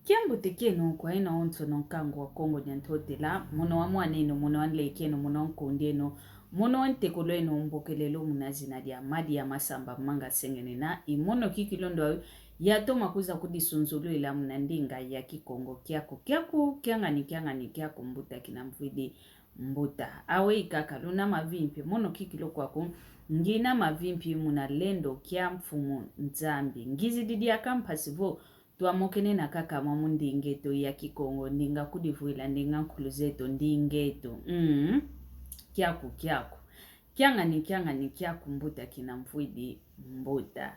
Kiambo tekeno kwa ina onto nonkango wa Kongo nyantote la mono wa mwaneno mono wanle ikeno mono nkondeno mono wante koleno mbokelelo munazina dia madi ya masamba manga sengene na imono kikilondo ya toma kuza kudisunzulu ila munandinga ya kikongo kiako kiangani kiako mbuta kinamvidi mbuta awe ikaka luna mavimpi mono kikilo kwako ngina mavimpi munalendo kia mfumu nzambi ngizi didi ya kampasivo tuamokene na kaka mamu ndingeto ya kikongo ndinga kudivuila ndinga nkuluzeto ndingeto kiaku kiangani kiaku mbuta kina mfuidi mbuta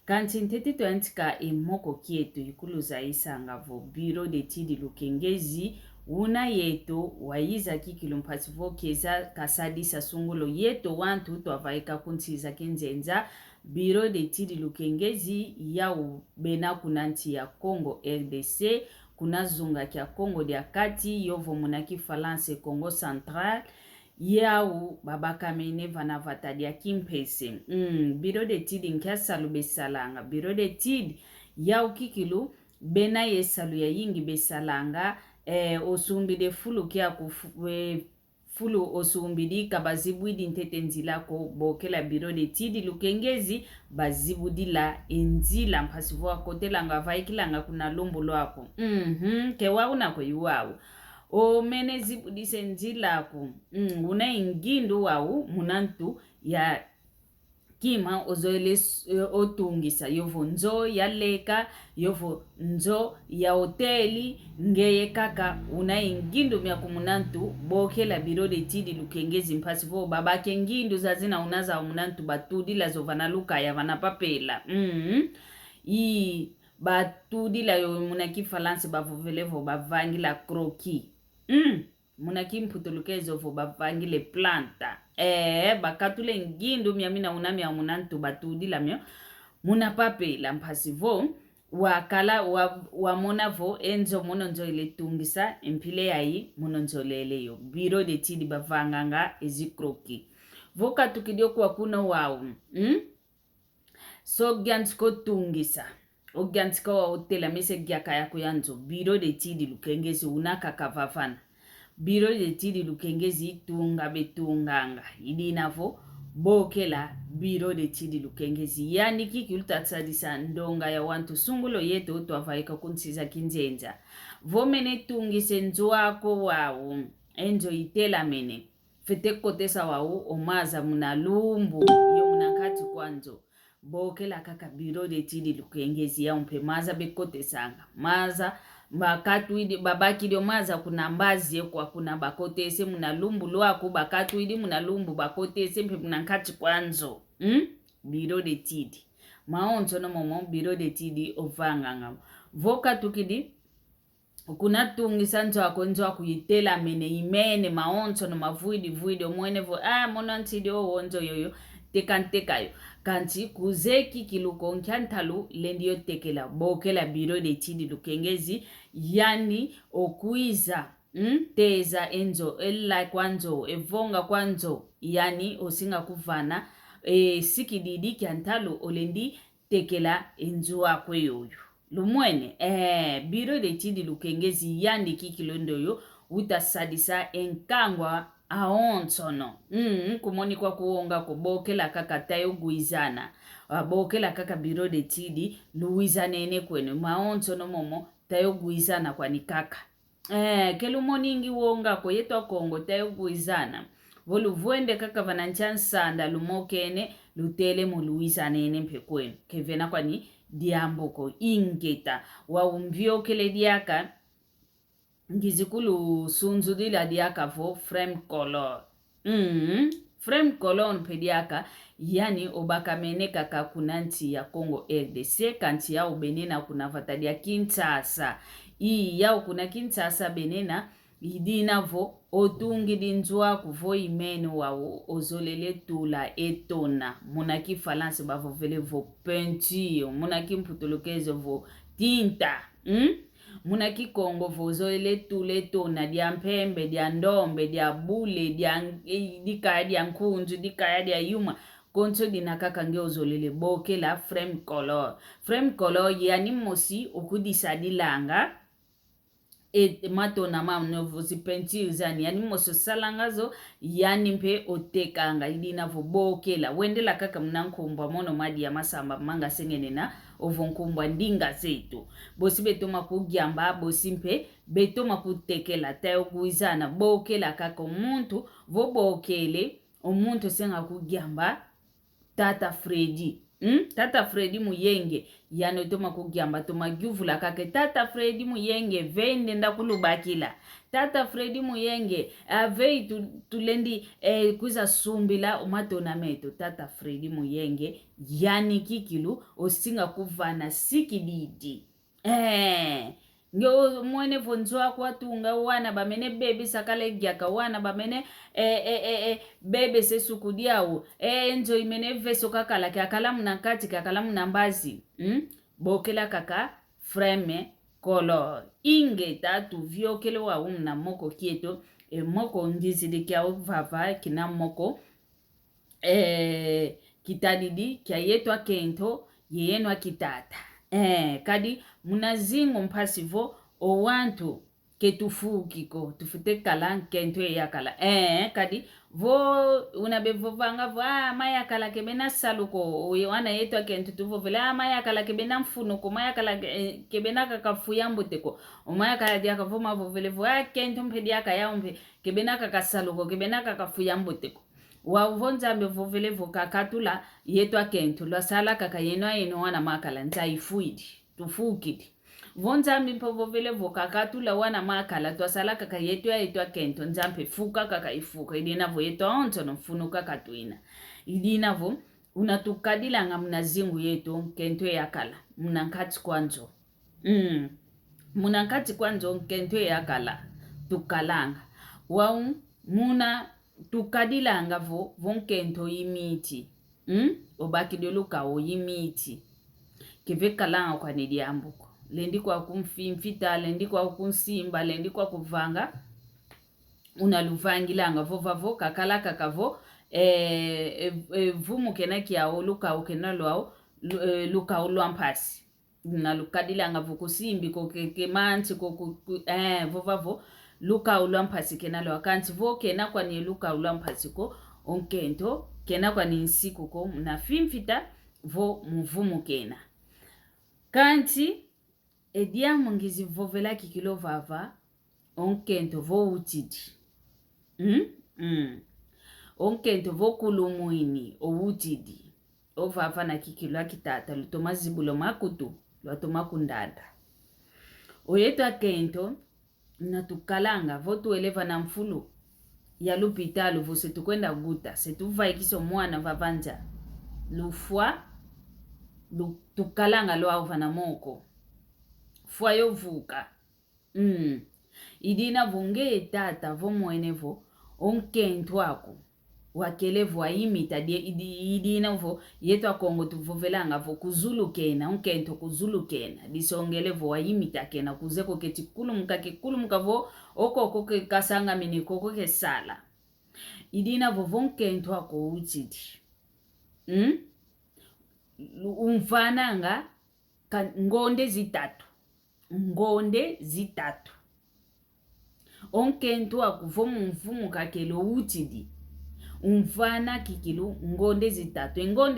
kanti ntete to antika imoko kietu ikuluza isanga vo biro de tidi lukengezi una yeto waiza kikilumpasivo keza kasadi sasungulo yeto wantu to avaika kuntiza kenzenza biro de tidi lukengezi ya bena kunanti ya Congo RDC kuna zunga kia Congo dia kati yovo munaki falance Congo Central yau babaka mene vana vatadia kimpese biro de tidi nkasa lubesalanga biro de tidi yau kikilu bena yesalu ya yingi besalanga osumbi de fulu kia fulu osumbidi kabazibwidi ntete nzilako bokela biro de tidi lukengezi bazibudila enzila mpasivu kote langa vaikilanga kuna lumbu lwako kewa unako yuwawu o mene zibudise nzilako una ingindu wawu munantu ya kima ozoele otungisa yovo nzo ya leka yovo nzo ya hoteli ngeye kaka una ingindu mya kumunantu bokela biro de tidi lukengezi mpasivo babake ngindu zazina unaza umunantu batudi la zovana luka ya vana papela i batudi la yo munaki falance bavovelevo bavangi la kroki munaki mputulukezo vo bavangi le planta bakatule ngindu miamina unami ya munantu batudi la myo munapapela mpasivo wakala wa monavo enzo mononzo ile tungisa impile yayi mononzo leleyo biro de tidi bavanganga ezikroki voka tukidio kwa kuna wao so gantiko tungisa ogantiko wa hotela mise gyaka yako yanzo biro de tidi lukengezi unaka kavavana biro de tidi lukengezi tunga betunganga idinavo bokela biro de tidi lukengezi yani kikilutasadisa ndonga ya wantu sungulo yeto tuavaika kunsiza kinzenza vomene tungise nzuako wao enzo itela mene fete kotesa wao omaza munalumbu yo munakati kwanzo bokela kaka biro de tidi lukengezi ya umpe maza bekotesanga maza bakatu idi babaki dio maza kuna mbazi kwa kuna bakotese munalumbu lwako bakatu idi munalumbu bakotese mpe munankati kwanzo biro de tidi maonzo no momo biro de tidi ovanganga voka tukidi kuna tungisa nzo akonzo akuyitela mene imene maonzo no mavuidi omwene vo monantidi onzo yoyo tekantekayo kanti kuzeki kiluko nkyantalu lendiyo tekela bokela biro de tidi lukengezi yani okuiza teza enzo ella kwanzo evonga kwanzo yani osinga kuvana sikididi kyantalu olendi tekela enzo akwe yoyo lumwene biro de tidi lukengezi yani kikilondo utasadisa enkangwa aonsono kumoni kwa kuonga kubokela kaka tayo guizana bokela kaka biro de tidi luizana ene kwene maonsono momo tayo guizana kwa nikaka kelumoni ngi wonga ko yeto Kongo tayo guizana voluvuende kaka vananchansanda lumokene lutele mu luizana ene mpekwene kevena kwani diamboko ingeta wa umbio kele diaka ngizikulu sunzu dila diaka vo frame color frame color pediaka yani obaka mene kaka kunanti ya Congo RDC kanti ya ubenena kuna vatadia Kinshasa ya kuna Kinshasa benena idina vo otungi dinzwa kuvo imeno wa ozolele tula etona munaki falance bavo vele vo peinture munaki mputulukezo vo tinta munaki Kongo vozo ele tule tona dia mpembe dia ndombe dia bule dia dikaya dia nkunzu dikaya dia yuma konso dinakaka ngeozolele bokela frame color yani mosi okudisa dilanga mato na novo zipenti uzani yani moso salangazo yani mpe otekanga idina vobokela wendela kaka mnankumba mono madi ya masamba manga sengene na ovonkumba ndinga zetu bosi betoma kugyamba bosi mpe betoma kutekela tayo kuizana bokela kaka omuntu vobokele omuntu senga kugyamba Tata Freddy. Tata Freddy Muyenge yano toma kugyamba toma gyuvula kake Tata Freddy Muyenge vende ndakulubakila Tata Freddy Muyenge avei tulendi kuza sumbila umatona meto Tata Freddy Muyenge yani kikilu osinga kuvana sikididi Nyo mwene vonzwa kwa tunga wana bamene bebe sakale gyaka wana bamene bebe sesukudiawo enzo imene veso kakala kakala mnankati kakala mnambazi bokela kaka frame color inge tatu vyokele wa umna moko kieto moko ngizidi kia vava kina moko kitadidi kia yetwa kento yeyenwa kitata kadi munazingo mpasivo o wantu ke tufukiko tufute kala kento yakala kadi vo unabevo vanga vo maya kala kebena saluko wana yetwa kento tuvo vela maya kala kebena mfunuko maya kala kebena kakafuya mbuteko maya kala dia kavoma vo vele vo kento mpedia kaya umpe kebena kakasaluko kebena kakafuya mbuteko wa uvonza mbevo vele vo kakatula yetwa kento lwa sala kaka yeno wana makala ntaifuidi tufukidi vonza mimpo vele vokakatula wana makala twasala kaka yetwa kento nzampe fuka kaka ifuka idina vo yetwa onto no funuka katwina idina vo unatukadila nga mnazingu yetu kento yakala mnankati kwanzo mnankati kwanzo kento yakala tukalanga wau muna tukadila nga vo vonkento yimiti obakidoluka o yimiti keve kalanga kwa nidiambuko lendi kwa kumfimfita lendi kwa kunsimba lendi kwa kuvanga unaluvangilanga vovavo kakala kakavo vumu kena kia oluka ukena lwao luka uluampasi nalukadilanga vokusimbi kokemanti vovavo luka uluampasi kena lwa kanti vo kena kwa ni luka uluampasi ko onkento kena kwa ni nsiku ko na fimfita vo muvumu kena kanti edia mungizi vovela kikilo vava onkento vo utidi onkento vo kulumuini o utidi o vava na kikilo akitata lutoma zibulo makutu lutoma kundanda oyetwa kento na tukalanga vo tueleva na mfulu ya lupitalo vo setu kwenda guta setu vaikiso mwana vavanja lufwa tukalanga lo avana moko fwa yo vuka idina vunge tata vo mwenevo onkento ako wakelevu ayimita idina vo yetwa kongo tuvovelanga vo kuzulu kena onkento kuzulu kena disongelevo ayimita kena kuzeko keti kulumuka vo okoko ke kasanga mini koko ke sala idina vo vonkento ako utidi umfananga ngonde zitatu onkento akuvomu mfumu kakelo utidi umfana kikilu ngonde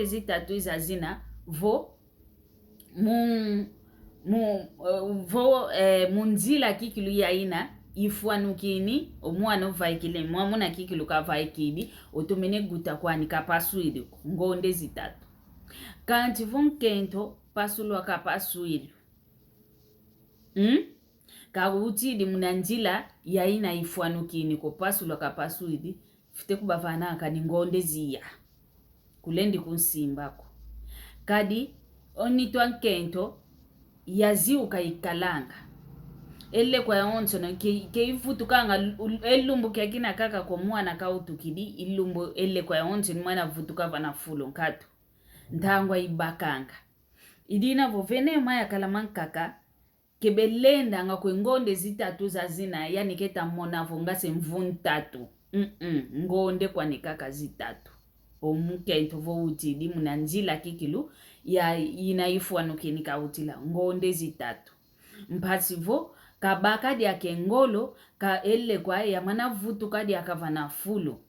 zitatu izazina vo munzila kikilu yaina ifuanukini omwana uvaikile mwamuna kikilu kavaikidi otomene guta kwani kapasuidi ngonde zitatu kanti vonkento pasulwa kapasuidi kautidi munanjila yaina ifuanukini ko pasulwa kapasuidi fite kubavana kani ngonde ziya kulendi kunsimbako kadi onitwa nkento yaziuka ikalanga elle kwa onso no ke ifutukanga elumbu kyakina kaka ko mwana kautukidi ilumbu elle kwa onso ni mwana vutuka vana fulo nkatu ntangwa ibakanga idina vovene maya kalamankaka kebelenda nga kwe ngonde zitatu zazina yani keta mona vongase mvuntatu ngonde kwa nikaka zitatu omukento vo utidi munanjila kikilu ya inaifuanukini kautila ngonde zitatu mpasi vo kabaka dia kengolo ka elle kwa ya mana vutu kadi akava na fulu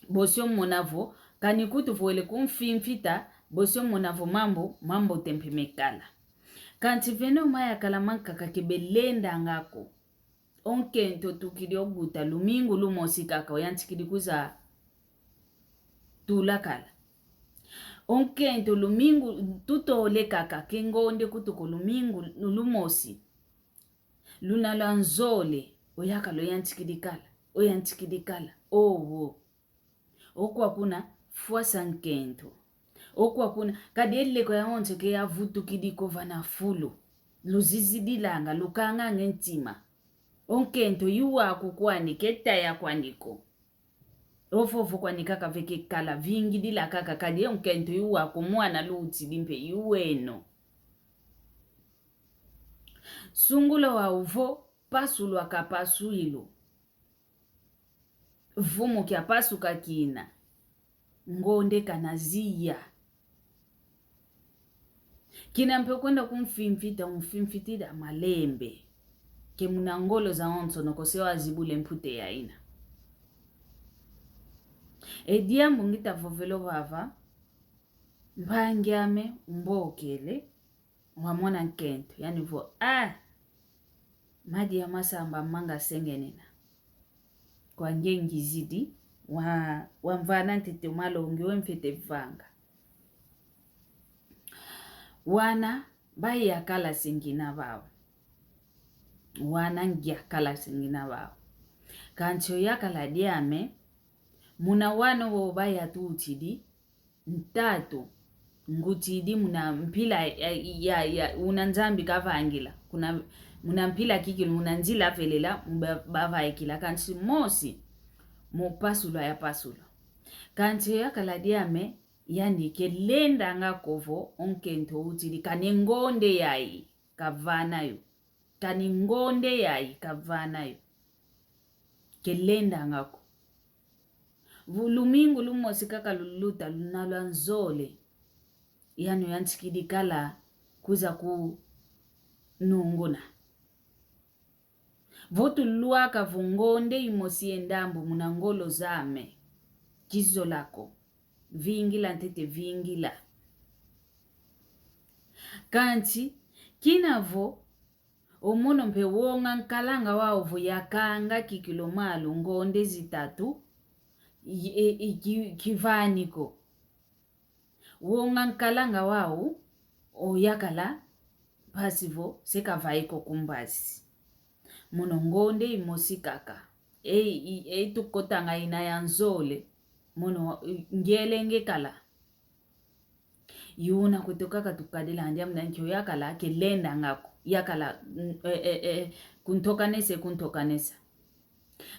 bosio monavo kanikutu voele kumfimfita bosio monavo mambo tempemekala kanti vene umaya kalamanka kakibelenda ngako onkento tukidi oguta lumingu lumosi kaka oyantikidi kuza tulakala onkento lumingu tutole kaka kengonde kutuko lumingu lumosi luna lanzole oyakalo oyantikidikala owo okwa kuna fuasa nkento okwa kuna kadi eleko ya onse ke ya vutu kidiko vana fulu luzizidilanga lukanga ngentima onkento yuwa kukwani keta ya kwaniko ofofo kwanika kaveke kala vingi dila kaka kadi onkento yuwa kumwana luti limpe yuweno sungulo wa uvo pasulu akapasuilo vumo kia pasu kakina ngonde kanazia kina mpe kwenda kumfimfitida malembe ke munangolo za onso nokosewa azibule mpute ya ina edia mbungita vovelo vava mbangiame mbokele wamona nkento yani vo madi ya masamba manga sengenena kwa ngengi zidi wa mvana ntete malongi wemfete vanga wana bai yakala singina bao wana ngia kala singina bao kancho yakala diame muna wano wo bai atutidi ntatu ngutidi muna mpila ya unanzambi kavangila kuna muna mpila kikilu muna nzila velela mbava ekila kanchi mosi mupasulo ya pasulo kanchi yakala diame yani kelenda ngakovo onkento utili kanengonde yai kavanayo kaningonde yai kavanayo kelenda ngako vulumingu lumosi kaka luluta lunalwanzole yani yantikidikala kuza ku nunguna votu luaka vungonde imosi endambu munangolo zame kizo lako vingila ntete vingila kanti kinavo omono mpe wonga nkalanga waovu yakanga kikilomalu ngonde zitatu kivaniko wonga nkalanga wao oyakala pasivo sekavaiko kumbazi muno ngonde imosi kaka tukotanga ina yanzole muno ngelenge kala yuna kutokaka tukadila andia mnankyo yakala kelenda ngako yakala kuntokanesa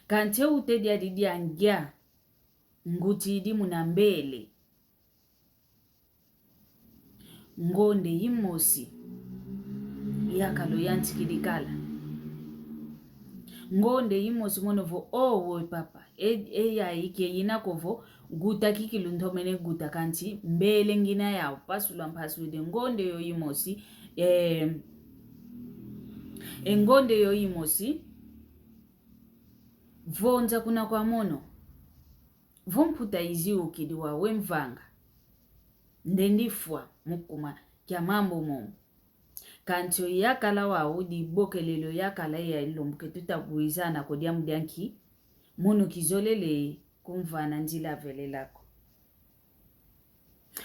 kante utedi adidi angia ngutidi munambele ngonde imosi yakalo yantikidikala ngonde imosi monovo owo papa ya ike yinakovo guta kikilu ntomene guta kanti mbele ngina yao pasula mpasuide ngonde yo imosi ngonde yo imosi vonza kuna kwa mono vomputa izi ukidi wa wemvanga ndendifwa mukuma kya mambo momo kancho yakala wa di bokelelo yakala ya ilombuke tutabuizana kodia mdianki muno kizolele kumvana njila vele lako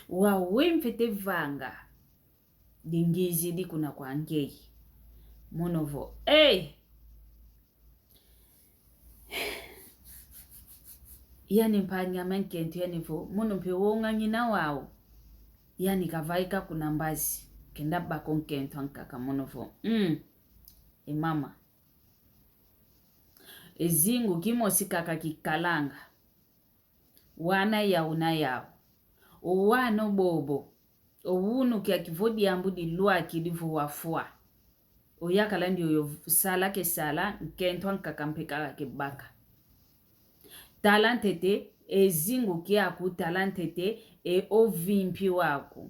wa wemfete vanga dingizi di kuna kwa ngei monovo yani mpanya menkentu yani vo muno mpe wonga ngina wao yani kavaika kuna mbazi kenda bako nkentu ankaka monovo mama ezingu kimosi kaka kikalanga wana yauna yao owano bobo owunu kia kivodi ambudi lua kidivu wafua oyakala ndiyo sala ke sala nkento ankaka mpeka kebaka talantete ezingu kia ku talantete ovimpi wako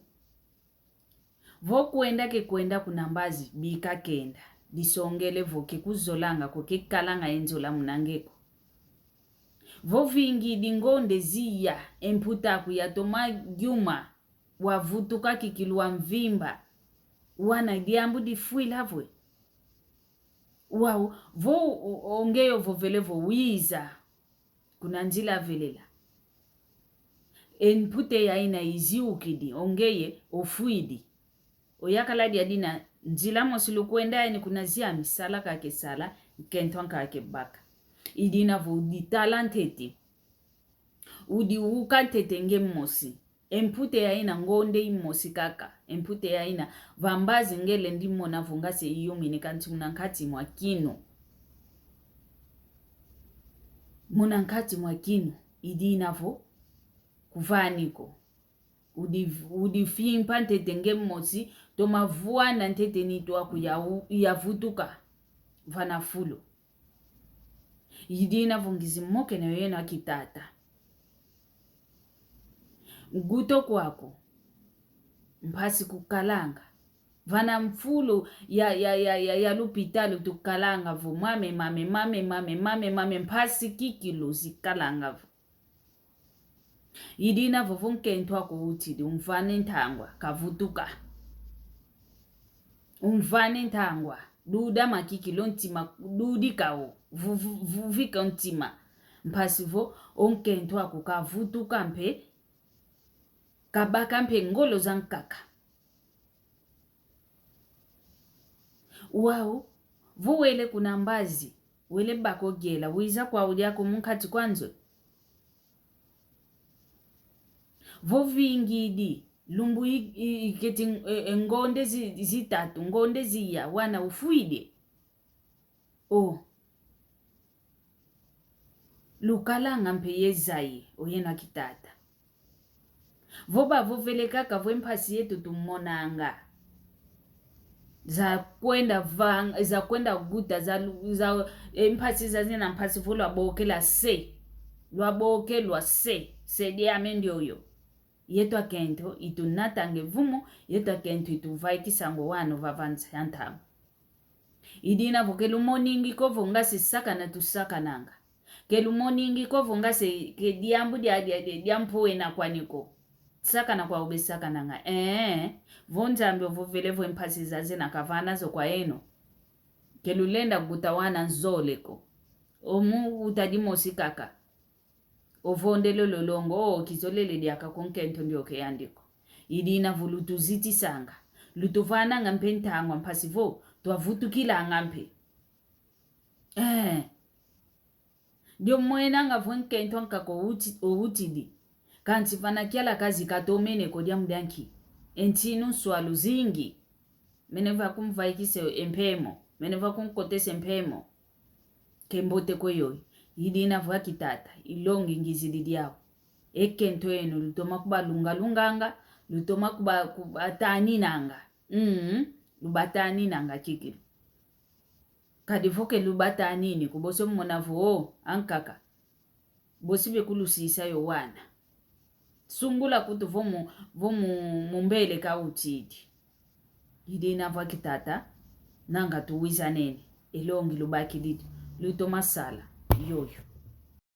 vokuenda ke kwenda kuna mbazi bika kenda lisongele voke kuzolanga koke kalanga enzola munangeko vo vingi dingonde ziya emputa kuyatoma gyuma wavutuka kikilwa mvimba wana diambu difuila vwe wow vo ongeyo vo vele vo wiza kuna njila velela enpute ya ina iziukidi ongeye ofuidi oyakala dia dina njila mosilu kwenda yani kuna zia misala kake sala kenton kake baka idina vo di talentete udi ukantete nge mosi empute ya ina ngonde imosi kaka empute ya ina vambazi ngele ndimo na vungase iyumi nikanti munankati mwakino idina vo kuvaniko udi fimpa ntete nge mosi to mavuana ntete nito aku ya vutuka vana fulo idina vungizi moke na yena kitata guto kwako mpasi kukalanga vana mfulo ya lupitalo tukalanga vo mame mpasi kikilo zikalanga vo idina vo vonkento ako utidi umvane ntangwa kavutuka umvane ntangwa duda makikilo ntima dudi kawo vuvika ntima mpasi vo onkento ako kavutuka mpe kabaka mpe ngolo zankaka wao vuwele kuna mbazi wele bako gela wiza kwa uliako munkati kwanzo vo vingidi lumbu iketi ngonde zitatu ngonde ziya wana ufuide lukalanga mpe yezaye oyena kitata voba vovele kaka vo empasi yetu tumonanga za kwenda guta za empasi zazina mpasi vo lwabokelwa se de amendi oyo yetu akento itunatange vumo yetu akento ituvai kisango wano vavanza yantamu idina vo kelumoningi kovo ngase sakana tusakananga kelumoningi kovo ngase kediambu diampu ena kwaniko sakana kwa ubesaka nanga vonjambe vovele vo empasi zazina kavana zo kwa eno kelulenda gutawana nzoleko omu utadimosi kaka ovondelo lolongo kizolele diaka konkento ndioke yandiko idina volutu ziti sanga lutuvana ngampe ntangwa mpasi vo twavutukila ngampe ndio mwena nga vonkento nkako outidi kanti vana kiala kazi katomene kodia mdanki entinu swalu zingi meneva kumvaikise empemo meneva kumkotese empemo kembote koyoyi idina vwa kitata ilongi ngizidi yao ekento eno lutoma kuba lunganga lutoma kuba kubatani nanga lubatani nanga kikilo kadivoke lubatani ni kuboso mmonavo ankaka bosibe kulusisa yo wana sungula kutu vomu mbele ka utidi idina vwa kitata nanga tuwiza nene elongi lubaki lito masala yoyo